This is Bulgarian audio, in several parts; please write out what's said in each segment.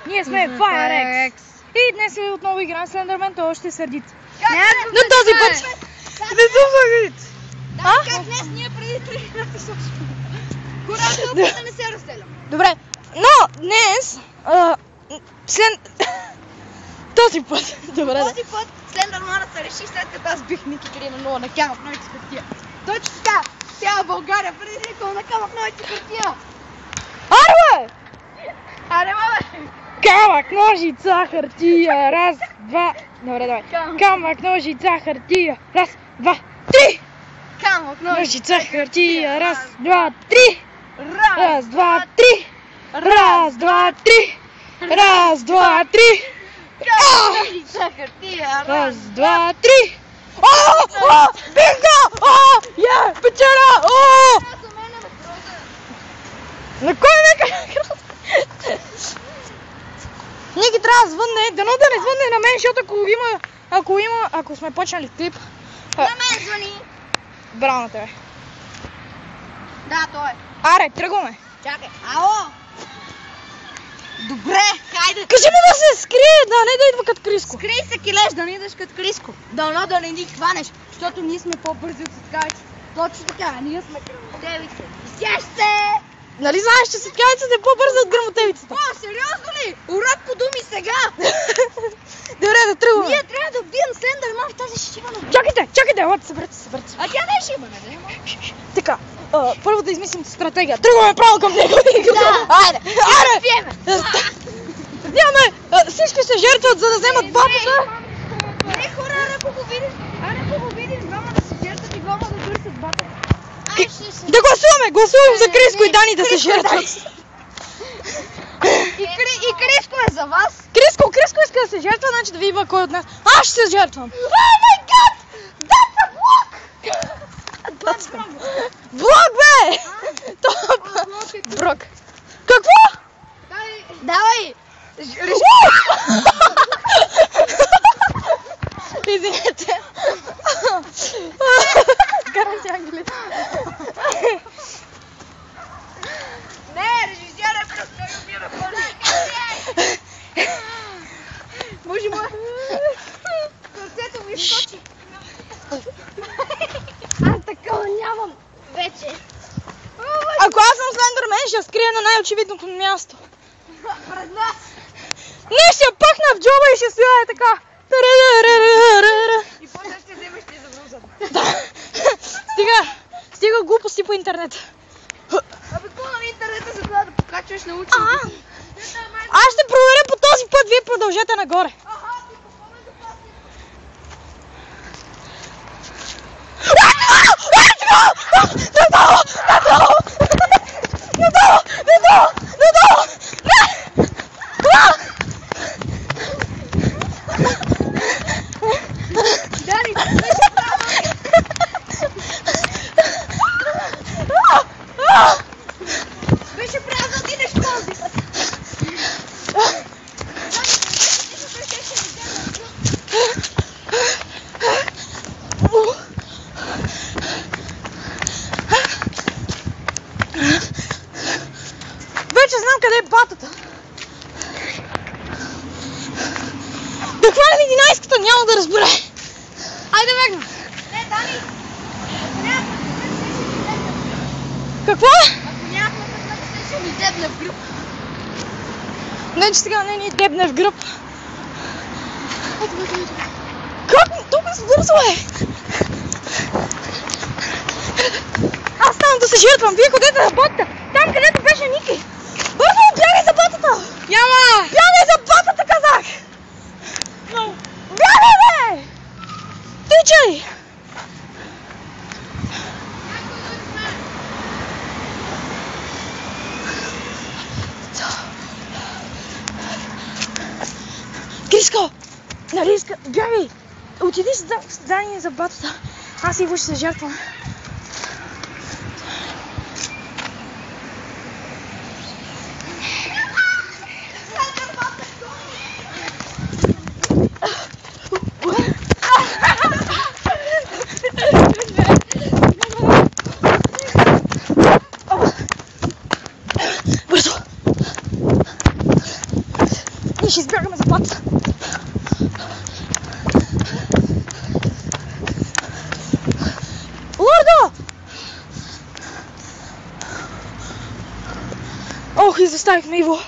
Ние сме Firex и днес отново играем с Ендермен, той още сърдит. Но този път не съм сърдит. Да, как днес ние преди 3 минути също. Хората да не се разделям. Добре, но днес този път, добре, този път Слендърманът се реши, след като аз бих Ники 3 на 0 на камък, ножица, хартия. Точно така, цяла България предизвикала на камък, ножица, хартия. Аре, бе! Аре, бе! Камък, ножица, хартия, раз, два, добре, давай. Камък, ножица, хартия, раз, два, три! Камък, Ножица, хартия, раз, два, три! Раз, два, три! Раз, два, три! Раз, два, три! Камък, ножица, хартия, Раз, два, три! О! Бинго! О! Я! Печера! О! За мен е въпроса. На кой нека? Ники трябва да звънне, дано да не звънне на мен, защото ако сме почнали клип... На мен звъни. Браво на тебе. Да, той е. Аре, тръгваме. Чакай, ало! Добре, хайде! Кажи ми да се скрие, да не да идва като Криско. Скрий се, килеш, да не идеш като Криско. Дано да не ни хванеш, защото ние сме по-бързи от светкавиците. Точно така, ние сме грамотевици. Сяш се! Нали знаеш, че светкавицата е по-бърза от грамотевицата? О, сериозно ли? Урок по думи сега! Добре, да тръгваме. Ние трябва да убием Слендърман в тази шибана. Чакайте, елате, съберете се. А тя не е шибана, да има. Така, първо да измислим стратегия. Тръгваме право към него. Да. Айде! Нямаме! Всички се жертват, за да вземат батата. Не, хора, ако го видиш, двама да се жертват и двама да търсят батата. Да гласувам за Криско и Дани да се жертват. И Криско е за вас. Криско иска да се жертва, значи да видим кой от нас. Аз ще се жертвам. О май гад! That's a block! Блок, бе! Брок. Какво? Давай! Извинете. Карам си ангелите. Не, режисьор е просто умира пълни. Боже мой! Сърцето ми скочи. Аз такова нямам вече. Ако аз съм Слендърмен, ще я скрия на най-очевидното място. Пред нас. Не, ще я пъхна в джоба и ще стоя е така. И после ще вземеш ти за бруза. Стига глупости по интернет. Абе, какво на интернета за това да покачваш на учените? Аз ще проверя по този път, вие продължете нагоре. Дани, беше право да отидеш този път. Вече знам къде е батата. Да хванем 11-ката, няма да разбере. Айде, бегна. Не, Дани. Какво? Ако нямахме късмет, ще ни дебне в гръб. Не, че сега не ни дебне в гръб. Как? Тук бързо е! Аз ставам да се жертвам. Вие ходете за батата. Там, където беше Ники. Бързо, бягай за батата! Няма! Бягай за батата, казах! Бягай, бе! Тичай! Криско! Нали иска? Бягай! Отиди с Дани за батата. Аз Иво ще се жертвам. ще избягаме заплатата. Лордо! Ох, изоставихме Иво.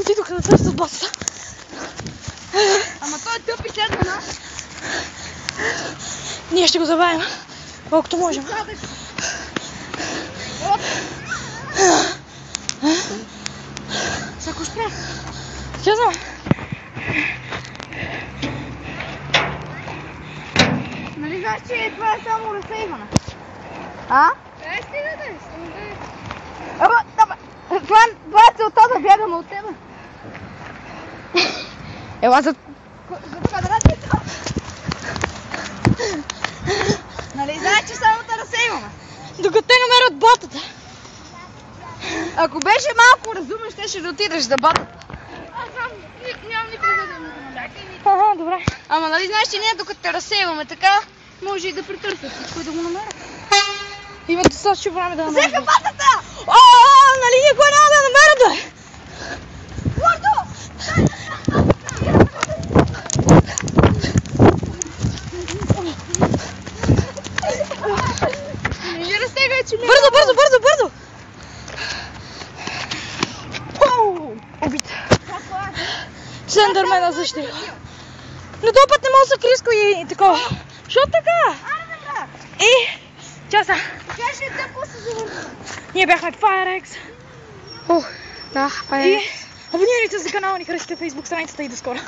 Отидоха да търсят бацата. Ама той тъпи следва нас. Ние ще го забавим, колкото можем. Ако спре. Я знам. Нали знаеш, че това е само разсейване? А? Стига да е. Ама, това е целта да бягаме от тебе. Ела за... квадратите. Нали знаеш, че само да разсейваме? Докато те намерят батата. Ако беше малко разумен, щеше да отидеш за батата. Нямам никога да му намерите. Ага, добре. Ама нали знаеш, че ние докато те разсейваме така, може и да притърсят всичко и да го намерят. Има достатъчно време да намерят. Взеха батата! Нали никога няма да намерят, бе? Лордо! Не разтегай, че ми е Бързо! Убит. Слендърмена защита. Но този път не мога да се криско и такова. Що така? Часа. Кажи тъпо се завършва. Ние бяхме FireX. Да, И абонирайте се за канала, ни харесайте Facebook страницата и до скоро.